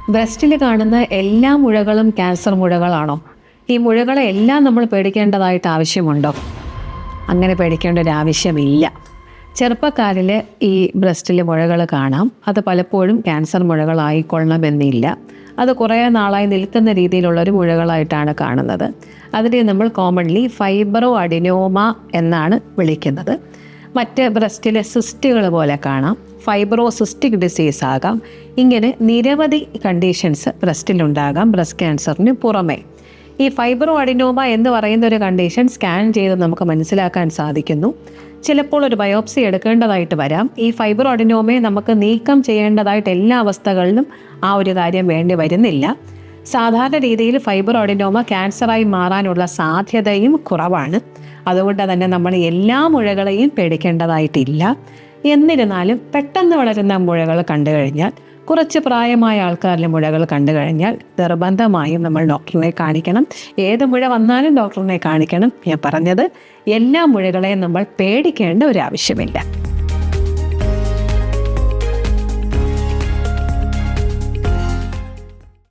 ബ്രസ്റ്റിൽ കാണുന്ന എല്ലാ മുഴകളും ക്യാൻസർ മുഴകളാണോ? ഈ മുഴകളെ എല്ലാം നമ്മൾ പേടിക്കേണ്ടതായിട്ട് ആവശ്യമുണ്ടോ? അങ്ങനെ പേടിക്കേണ്ട ഒരു ആവശ്യമില്ല. ചെറുപ്പക്കാരിൽ ഈ ബ്രസ്റ്റിൽ മുഴകൾ കാണാം. അത് പലപ്പോഴും ക്യാൻസർ മുഴകളായിക്കൊള്ളണമെന്നില്ല. അത് കുറേ നാളായി നിൽക്കുന്ന രീതിയിലുള്ളൊരു മുഴകളായിട്ടാണ് കാണുന്നത്. അതിനെ നമ്മൾ കോമൺലി ഫൈബ്രോ അഡിനോമ എന്നാണ് വിളിക്കുന്നത്. മറ്റ് ബ്രസ്റ്റിലെ സിസ്റ്റുകൾ പോലെ കാണാം, ഫൈബ്രോസിസ്റ്റിക് ഡിസീസ് ആകാം. ഇങ്ങനെ നിരവധി കണ്ടീഷൻസ് ബ്രസ്റ്റിലുണ്ടാകാം ബ്രസ്റ്റ് ക്യാൻസറിന് പുറമെ. ഈ ഫൈബ്രോ അഡിനോമ എന്ന് പറയുന്ന ഒരു കണ്ടീഷൻ സ്കാൻ ചെയ്ത് നമുക്ക് മനസ്സിലാക്കാൻ സാധിക്കുന്നു. ചിലപ്പോൾ ഒരു ബയോപ്സി എടുക്കേണ്ടതായിട്ട് വരാം. ഈ ഫൈബ്രോ അഡിനോമയെ നമുക്ക് നീക്കം ചെയ്യേണ്ടതായിട്ട് എല്ലാ അവസ്ഥകളിലും ആ ഒരു കാര്യം വേണ്ടി വരുന്നില്ല. സാധാരണ രീതിയിൽ ഫൈബ്രോ അഡിനോമ ക്യാൻസറായി മാറാനുള്ള സാധ്യതയും കുറവാണ്. അതുകൊണ്ട് തന്നെ നമ്മൾ എല്ലാ മുഴകളെയും പേടിക്കേണ്ടതായിട്ടില്ല. എന്നിരുന്നാലും പെട്ടെന്ന് വളരുന്ന മുഴകൾ കണ്ടു കഴിഞ്ഞാൽ, കുറച്ച് പ്രായമായ ആൾക്കാരിലെ മുഴകൾ കണ്ടു കഴിഞ്ഞാൽ നിർബന്ധമായും നമ്മൾ ഡോക്ടറിനെ കാണിക്കണം. ഏത് മുഴ വന്നാലും ഡോക്ടറിനെ കാണിക്കണം. ഞാൻ പറഞ്ഞത് എല്ലാ മുഴകളെയും നമ്മൾ പേടിക്കേണ്ട ഒരു ആവശ്യമില്ല.